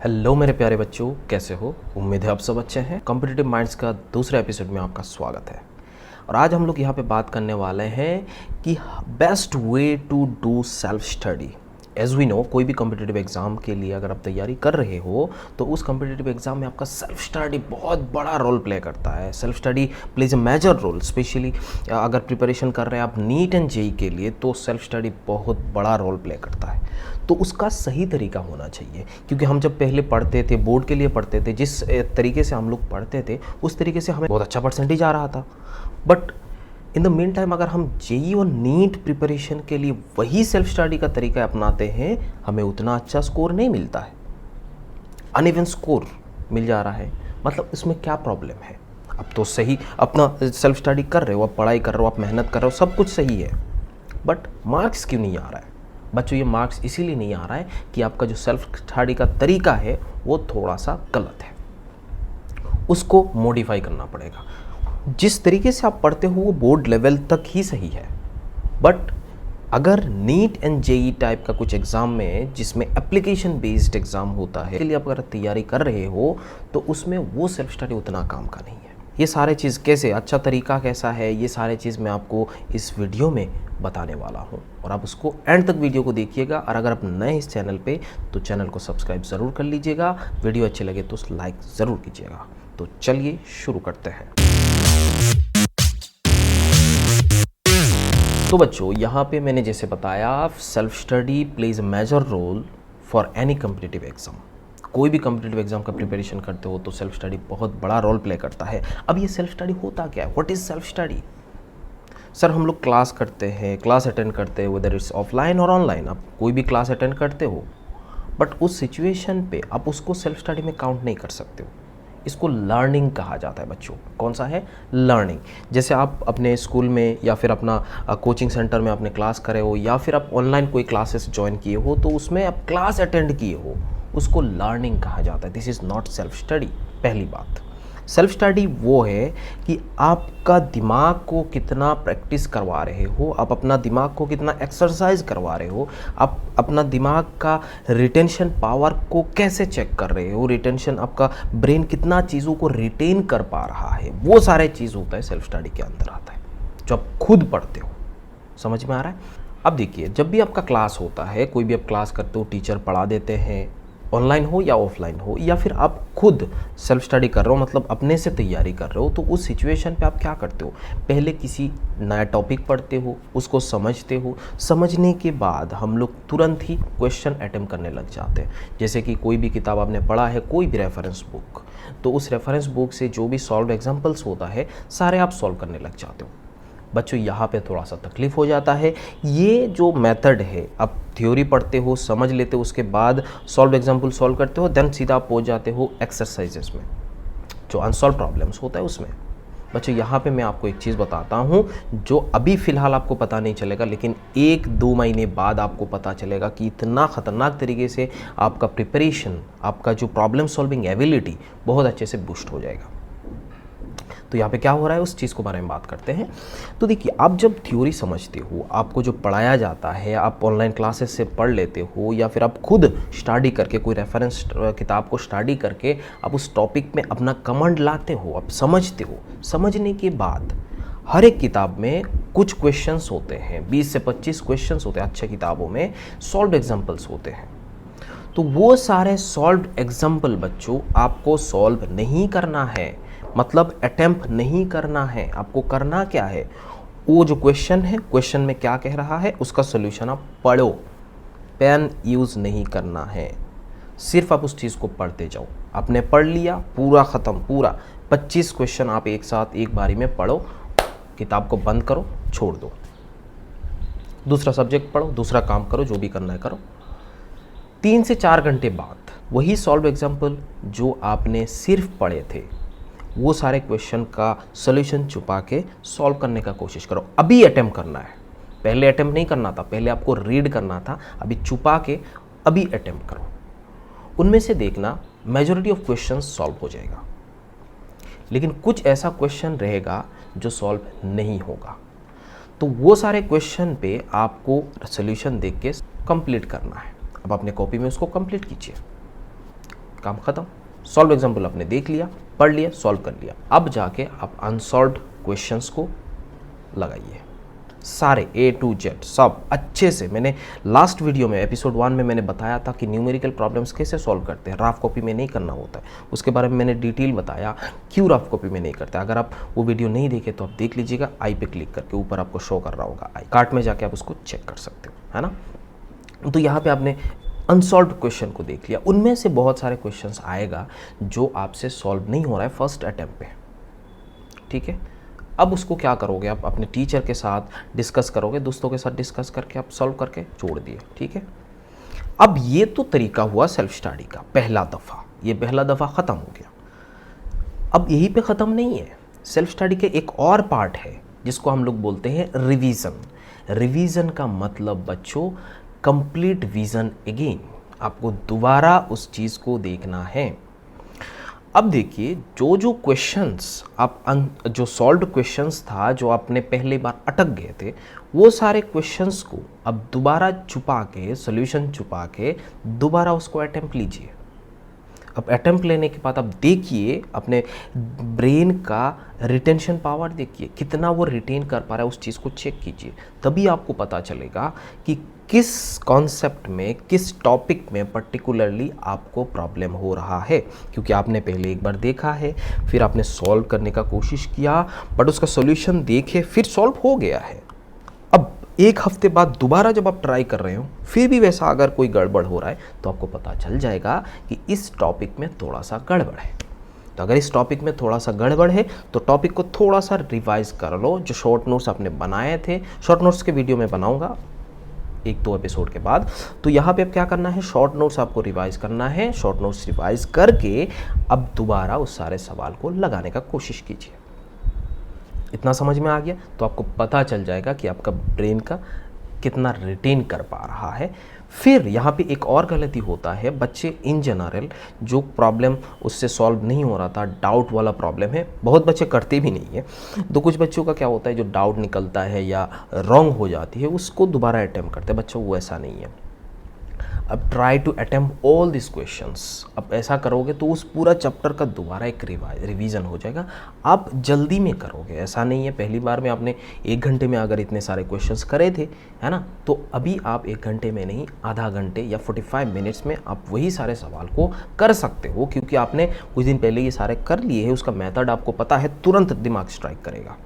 Hello मेरे प्यारे बच्चों, कैसे हो? उम्मीद है आप सब अच्छे हैं। कॉम्पिटिटिव माइंड्स का दूसरे एपिसोड में आपका स्वागत है। और आज हम लोग यहाँ पे बात करने वाले हैं कि best way to do self study. As we know, कोई भी कॉम्पिटिटिव एग्ज़ाम के लिए अगर आप तैयारी कर रहे हो तो उस कॉम्पिटिटिव एग्ज़ाम में आपका सेल्फ स्टडी बहुत बड़ा रोल प्ले करता है। Self study plays a major role. Specially अगर प्रिपरेशन कर रहे हैं आप नीट एंड जेई के लिए तो सेल्फ स्टडी बहुत बड़ा रोल प्ले करता है। तो उसका सही तरीका होना चाहिए, क्योंकि हम जब पहले पढ़ते थे, बोर्ड के लिए पढ़ते थे, जिस तरीके से हम लोग पढ़ते थे उस तरीके से हमें बहुत अच्छा परसेंटेज आ रहा था। But in the mean time अगर हम जेई और नीट प्रिपरेशन के लिए वही सेल्फ स्टडी का तरीका अपनाते हैं, हमें उतना अच्छा स्कोर नहीं मिलता है, अनइवन स्कोर मिल जा रहा है। मतलब इसमें क्या प्रॉब्लम है? अब तो सही अपना सेल्फ स्टडी कर रहे हो, आप पढ़ाई कर रहे हो, आप मेहनत कर रहे हो, सब कुछ सही है, बट मार्क्स क्यों नहीं आ रहा है? बच्चों, ये मार्क्स इसीलिए नहीं आ रहा है कि आपका जो सेल्फ स्टडी का तरीका है वो थोड़ा सा गलत है। उसको मॉडिफाई करना पड़ेगा। जिस तरीके से आप पढ़ते हो वो बोर्ड लेवल तक ही सही है, बट अगर नीट एंड जेई टाइप का कुछ एग्ज़ाम में जिसमें एप्लीकेशन बेस्ड एग्ज़ाम होता है, के लिए आप अगर तैयारी कर रहे हो तो उसमें वो सेल्फ स्टडी उतना काम का नहीं है। ये सारे चीज़ कैसे, अच्छा तरीका कैसा है, ये सारे चीज़ मैं आपको इस वीडियो में बताने वाला हूँ और आप उसको एंड तक वीडियो को देखिएगा। और अगर आप नए इस चैनल पे तो चैनल को सब्सक्राइब ज़रूर कर लीजिएगा। वीडियो अच्छे लगे तो लाइक ज़रूर कीजिएगा। तो चलिए शुरू करते हैं। तो बच्चों, यहाँ पे मैंने जैसे बताया, self study plays a major role for any competitive exam. कोई भी कॉम्पिटिटिव एग्ज़ाम का प्रिपरेशन करते हो तो सेल्फ स्टडी बहुत बड़ा रोल प्ले करता है। अब ये सेल्फ स्टडी होता क्या है? What is self study? Sir, हम लोग क्लास करते हैं, क्लास अटेंड करते हैं, वेदर इट्स ऑफलाइन और ऑनलाइन। आप कोई भी क्लास अटेंड करते हो, बट उस सिचुएशन पे आप उसको सेल्फ स्टडी में काउंट नहीं कर सकते हो। इसको लर्निंग कहा जाता है बच्चों। कौन सा है? लर्निंग। जैसे आप अपने स्कूल में या फिर अपना कोचिंग सेंटर में आपने क्लास करे हो, या फिर आप ऑनलाइन कोई क्लासेस ज्वाइन किए हो तो उसमें आप क्लास अटेंड किए हो, उसको लर्निंग कहा जाता है। This is not self study. पहली बात, सेल्फ स्टडी वो है कि आपका दिमाग को कितना प्रैक्टिस करवा रहे हो, आप अपना दिमाग को कितना एक्सरसाइज करवा रहे हो, आप अपना दिमाग का रिटेंशन पावर को कैसे चेक कर रहे हो, रिटेंशन, आपका ब्रेन कितना चीज़ों को रिटेन कर पा रहा है, वो सारे चीज़ होता है सेल्फ स्टडी के अंदर आता है, जो आप खुद पढ़ते हो। समझ में आ रहा है? अब देखिए, जब भी आपका क्लास होता है, कोई भी आप क्लास करते हो, टीचर पढ़ा देते हैं, ऑनलाइन हो या ऑफलाइन हो, या फिर आप खुद सेल्फ स्टडी कर रहे हो, मतलब अपने से तैयारी कर रहे हो, तो उस सिचुएशन पे आप क्या करते हो? पहले किसी नया टॉपिक पढ़ते हो, उसको समझते हो, समझने के बाद हम लोग तुरंत ही क्वेश्चन अटेम्प्ट करने लग जाते हैं। जैसे कि कोई भी किताब आपने पढ़ा है, कोई भी रेफरेंस बुक, तो उस रेफरेंस बुक से जो भी सॉल्व एग्जाम्पल्स होता है सारे आप सॉल्व करने लग जाते हो। बच्चों, यहाँ पे थोड़ा सा तकलीफ़ हो जाता है। ये जो मेथड है, आप थ्योरी पढ़ते हो, समझ लेते हो, उसके बाद सॉल्व एग्जाम्पल सॉल्व करते हो, देन सीधा आप पहुँच जाते हो एक्सरसाइजेस में, जो अनसॉल्व प्रॉब्लम्स होता है उसमें। बच्चों, यहाँ पे मैं आपको एक चीज़ बताता हूँ जो अभी फ़िलहाल आपको पता नहीं चलेगा, लेकिन 1-2 महीने बाद आपको पता चलेगा कि इतना ख़तरनाक तरीके से आपका प्रिपरेशन, आपका जो प्रॉब्लम सॉल्विंग एबिलिटी बहुत अच्छे से बूस्ट हो जाएगा। तो यहाँ पे क्या हो रहा है, उस चीज़ को बारे में बात करते हैं। तो देखिए, आप जब थ्योरी समझते हो, आपको जो पढ़ाया जाता है, आप ऑनलाइन क्लासेस से पढ़ लेते हो, या फिर आप खुद स्टडी करके कोई रेफरेंस किताब को स्टडी करके आप उस टॉपिक में अपना कमांड लाते हो, आप समझते हो। समझने के बाद हर एक किताब में कुछ क्वेश्चंस होते हैं, 20 से 25 क्वेश्चंस होते हैं अच्छे किताबों में, सॉल्व एग्जाम्पल्स होते हैं। तो वो सारे सॉल्व एग्जाम्पल बच्चों आपको सॉल्व नहीं करना है, मतलब अटेम्प्ट नहीं करना है। आपको करना क्या है? वो जो क्वेश्चन है, क्वेश्चन में क्या कह रहा है, उसका सॉल्यूशन आप पढ़ो। पेन यूज़ नहीं करना है, सिर्फ आप उस चीज़ को पढ़ते जाओ। आपने पढ़ लिया, पूरा ख़त्म, पूरा 25 क्वेश्चन आप एक साथ एक बारी में पढ़ो, किताब को बंद करो, छोड़ दो, दूसरा सब्जेक्ट पढ़ो, दूसरा काम करो, जो भी करना है करो। 3 से 4 घंटे बाद वही सॉल्व एग्जाम्पल जो आपने सिर्फ पढ़े थे, वो सारे क्वेश्चन का सॉल्यूशन छुपा के सॉल्व करने का कोशिश करो। अभी अटेम्प्ट करना है, पहले अटेम्प्ट नहीं करना था, पहले आपको रीड करना था, अभी छुपा के अभी अटेम्प्ट करो। उनमें से देखना मेजॉरिटी ऑफ क्वेश्चन सॉल्व हो जाएगा, लेकिन कुछ ऐसा क्वेश्चन रहेगा जो सॉल्व नहीं होगा। तो वो सारे क्वेश्चन पे आपको सॉल्यूशन देख के कंप्लीट करना है। अब अपने कॉपी में उसको कंप्लीट कीजिए। काम ख़त्म। सॉल्व एग्जाम्पल आपने देख लिया, पढ़ लिया, सॉल्व कर लिया। अब जाके आप अनसॉल्व्ड क्वेश्चंस को लगाइए, सारे A to Z सब अच्छे से। मैंने लास्ट वीडियो में एपिसोड 1 में मैंने बताया था कि न्यूमेरिकल प्रॉब्लम्स कैसे सॉल्व करते हैं, रफ कॉपी में नहीं करना होता है। उसके बारे में मैंने डिटेल बताया क्यों रफ कॉपी में नहीं करते। अगर आप वो वीडियो नहीं देखे तो आप देख लीजिएगा, आई पे क्लिक करके ऊपर आपको शो कर रहा होगा, आई कार्ट में जाके आप उसको चेक कर सकते हो, है ना। तो यहाँ पे आपने अनसॉल्व्ड क्वेश्चन को देख लिया, उनमें से बहुत सारे क्वेश्चंस आएगा जो आपसे सॉल्व नहीं हो रहा है फर्स्ट अटेम्प्ट पे, ठीक है। अब उसको क्या करोगे, आप अपने टीचर के साथ डिस्कस करोगे, दोस्तों के साथ डिस्कस करके आप सॉल्व करके छोड़ दिए, ठीक है। अब ये तो तरीका हुआ सेल्फ स्टडी का पहला दफ़ा, ये पहला दफ़ा ख़त्म हो गया। अब यहीं पे ख़त्म नहीं है, सेल्फ स्टडी के एक और पार्ट है जिसको हम लोग बोलते हैं रिवीजन। रिवीजन का मतलब बच्चों कंप्लीट विजन अगेन, आपको दोबारा उस चीज़ को देखना है। अब देखिए जो क्वेश्चंस आप जो सॉल्व्ड क्वेश्चंस था, जो आपने पहले बार अटक गए थे, वो सारे क्वेश्चंस को अब दोबारा छुपा के, सॉल्यूशन छुपा के दोबारा उसको अटेम्प्ट लीजिए। अब अटेम्प्ट लेने के बाद अब देखिए अपने ब्रेन का रिटेंशन पावर, देखिए कितना वो रिटेन कर पा रहा है, उस चीज़ को चेक कीजिए। तभी आपको पता चलेगा कि किस कॉन्सेप्ट में, किस टॉपिक में पर्टिकुलरली आपको प्रॉब्लम हो रहा है, क्योंकि आपने पहले एक बार देखा है, फिर आपने सॉल्व करने का कोशिश किया, बट उसका सॉल्यूशन देखे, फिर सॉल्व हो गया है। अब एक हफ्ते बाद दोबारा जब आप ट्राई कर रहे हो, फिर भी वैसा अगर कोई गड़बड़ हो रहा है, तो आपको पता चल जाएगा कि इस टॉपिक में थोड़ा सा गड़बड़ है। तो अगर इस टॉपिक में थोड़ा सा गड़बड़ है तो टॉपिक को थोड़ा सा रिवाइज कर लो। जो शॉर्ट नोट्स आपने बनाए थे, शॉर्ट नोट्स के वीडियो में बनाऊंगा 1-2 एपिसोड के बाद, तो यहाँ पे अब क्या करना है, शॉर्ट नोट्स आपको रिवाइज करना है। शॉर्ट नोट्स रिवाइज करके अब दोबारा उस सारे सवाल को लगाने का कोशिश कीजिए। इतना समझ में आ गया तो आपको पता चल जाएगा कि आपका ब्रेन का कितना रिटेन कर पा रहा है। फिर यहाँ पे एक और गलती होता है, बच्चे इन जनरल जो प्रॉब्लम उससे सॉल्व नहीं हो रहा था, डाउट वाला प्रॉब्लम है, बहुत बच्चे करते भी नहीं है। तो कुछ बच्चों का क्या होता है, जो डाउट निकलता है या रॉन्ग हो जाती है, उसको दोबारा अटैम्प्ट करते हैं। बच्चों वो ऐसा नहीं है। अब try to attempt all this questions. अब ऐसा करोगे तो उस पूरा चैप्टर का दोबारा एक रिवीजन हो जाएगा। आप जल्दी में करोगे, ऐसा नहीं है पहली बार में आपने 1 घंटे में अगर इतने सारे क्वेश्चंस करे थे, है ना, तो अभी आप 1 घंटे में नहीं, आधा घंटे या 45 मिनट्स में आप वही सारे सवाल को कर सकते हो, क्योंकि आपने कुछ दिन पहले ये सारे कर लिए हैं। उसका मेथड आपको पता है, तुरंत दिमाग स्ट्राइक करेगा।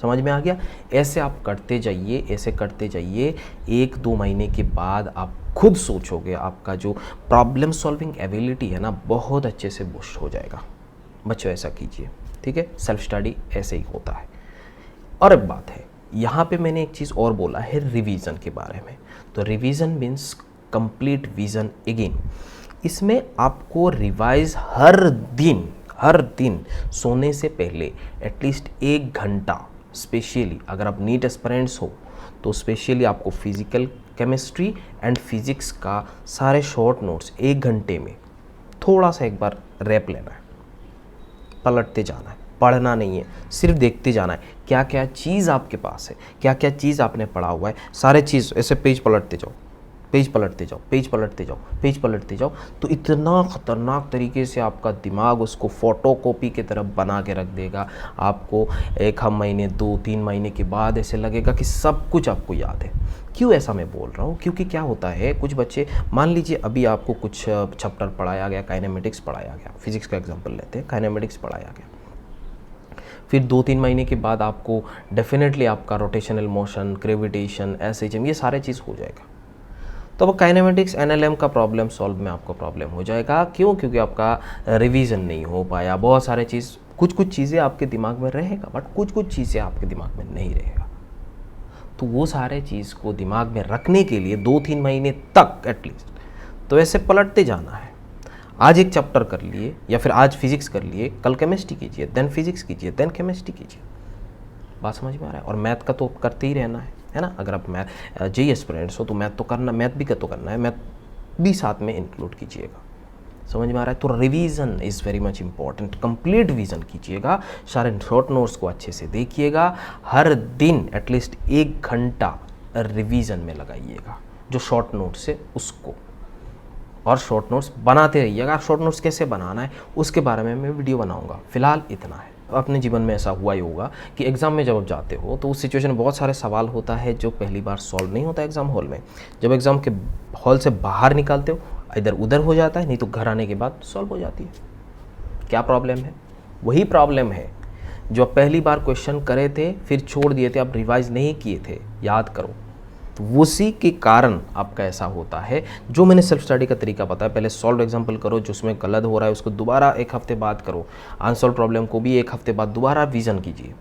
समझ में आ गया। ऐसे आप करते जाइए, ऐसे करते जाइए। 1-2 महीने के बाद आप खुद सोचोगे, आपका जो प्रॉब्लम सॉल्विंग एबिलिटी है ना, बहुत अच्छे से बूस्ट हो जाएगा। बच्चों ऐसा कीजिए, ठीक है। सेल्फ स्टडी ऐसे ही होता है। और एक बात है, यहाँ पे मैंने एक चीज़ और बोला है रिवीजन के बारे में। तो revision means complete vision again. इसमें आपको रिवाइज हर दिन सोने से पहले एटलीस्ट 1 घंटा, स्पेशली अगर आप नीट एस्पिरेंट्स हो तो स्पेशली आपको फिजिकल, केमिस्ट्री एंड फिजिक्स का सारे शॉर्ट नोट्स 1 घंटे में थोड़ा सा एक बार रैप लेना है, पलटते जाना है, पढ़ना नहीं है, सिर्फ देखते जाना है क्या क्या चीज़ आपके पास है, क्या क्या चीज़ आपने पढ़ा हुआ है, सारे चीज़ ऐसे पेज पलटते जाओ, पेज पलटते जाओ, पेज पलटते जाओ, पेज पलटते जाओ। तो इतना ख़तरनाक तरीके से आपका दिमाग उसको फ़ोटोकॉपी की तरफ बना के रख देगा। आपको 1 महीने, 2-3 महीने के बाद ऐसे लगेगा कि सब कुछ आपको याद है। क्यों ऐसा मैं बोल रहा हूँ, क्योंकि क्या होता है, कुछ बच्चे, मान लीजिए अभी आपको कुछ चैप्टर पढ़ाया गया, काइनेमेटिक्स पढ़ाया गया, फिजिक्स का एग्जाम्पल लेते हैं, काइनेमेटिक्स पढ़ाया गया। फिर 2-3 महीने के बाद आपको डेफिनेटली आपका रोटेशनल मोशन, ग्रेविटेशन, एसएचएम, ये सारे चीज़ हो जाएगा। तो अब काइनेमेटिक्स, एनएलएम का प्रॉब्लम सॉल्व में आपको प्रॉब्लम हो जाएगा। क्यों? क्योंकि आपका रिवीजन नहीं हो पाया। बहुत सारे चीज़, कुछ चीज़ें आपके दिमाग में रहेगा, बट कुछ चीज़ें आपके दिमाग में नहीं रहेगा। तो वो सारे चीज़ को दिमाग में रखने के लिए 2-3 महीने तक एटलीस्ट तो ऐसे पलटते जाना है। आज एक चैप्टर कर लिए, या फिर आज फिजिक्स कर लिए, कल केमिस्ट्री कीजिए, देन फिजिक्स कीजिए, देन केमिस्ट्री कीजिए। बात समझ में आ रहा है। और मैथ का तो करते ही रहना है ना। अगर आप मैथ जेईई एस्पिरेंट्स हो तो मैथ तो करना, मैथ भी तो करना है, मैथ भी साथ में इंक्लूड कीजिएगा। समझ में आ रहा है। तो revision is very much important. Complete revision कीजिएगा, सारे शॉर्ट नोट्स को अच्छे से देखिएगा, हर दिन एटलीस्ट 1 घंटा रिवीजन में लगाइएगा जो शॉर्ट नोट्स है उसको। और शॉर्ट नोट्स बनाते रहिएगा। शॉर्ट नोट्स कैसे बनाना है उसके बारे में मैं वीडियो बनाऊंगा। फिलहाल इतना है। अपने जीवन में ऐसा हुआ ही होगा कि एग्ज़ाम में जब आप जाते हो तो उस सिचुएशन में बहुत सारे सवाल होता है जो पहली बार सॉल्व नहीं होता एग्ज़ाम हॉल में। जब एग्ज़ाम के हॉल से बाहर निकलते हो इधर उधर हो जाता है, नहीं तो घर आने के बाद सॉल्व हो जाती है। क्या प्रॉब्लम है? वही प्रॉब्लम है जो आप पहली बार क्वेश्चन करे थे फिर छोड़ दिए थे, आप रिवाइज नहीं किए थे। याद करो, तो उसी के कारण आपका ऐसा होता है। जो मैंने सेल्फ स्टडी का तरीका बताया, पहले सॉल्व एग्जाम्पल करो, जो उसमें गलत हो रहा है उसको दोबारा एक हफ्ते बाद करो, अनसॉल्व प्रॉब्लम को भी एक हफ्ते बाद दोबारा रिवीजन कीजिए।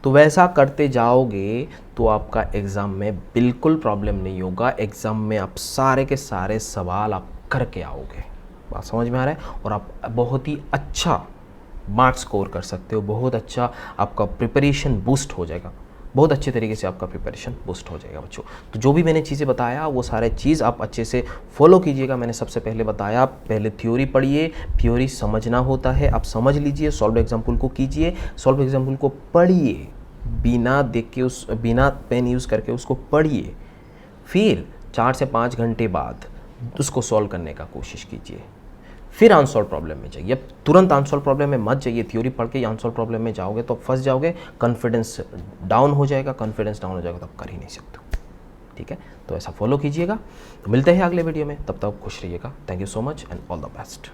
तो वैसा करते जाओगे तो आपका एग्ज़ाम में बिल्कुल प्रॉब्लम नहीं होगा। एग्ज़ाम में आप सारे के सारे सवाल आप करके आओगे। बात समझ में आ रहा है? और आप बहुत ही अच्छा मार्क्स स्कोर कर सकते हो। बहुत अच्छा आपका प्रिपरेशन बूस्ट हो जाएगा। बहुत अच्छे तरीके से आपका प्रिपरेशन बूस्ट हो जाएगा बच्चों। तो जो भी मैंने चीज़ें बताया वो सारे चीज़ आप अच्छे से फॉलो कीजिएगा। मैंने सबसे पहले बताया, पहले थ्योरी पढ़िए, थ्योरी समझना होता है, आप समझ लीजिए, सॉल्व एग्जाम्पल को कीजिए, सॉल्व एग्जाम्पल को पढ़िए, बिना देख के बिना पेन यूज़ करके उसको पढ़िए। फिर 4 से 5 घंटे बाद उसको सॉल्व करने का कोशिश कीजिए। फिर अनसॉल्व प्रॉब्लम में जाइए। अब तुरंत अनसॉल्व प्रॉब्लम में मत जाइए। थ्योरी पढ़ के अनसॉल्व प्रॉब्लम में जाओगे तो फंस जाओगे, कॉन्फिडेंस डाउन हो जाएगा। कॉन्फिडेंस डाउन हो जाएगा तो आप कर ही नहीं सकते। ठीक है, तो ऐसा फॉलो कीजिएगा। तो मिलते हैं अगले वीडियो में, तब तक खुश रहिएगा। Thank you so much and all the best.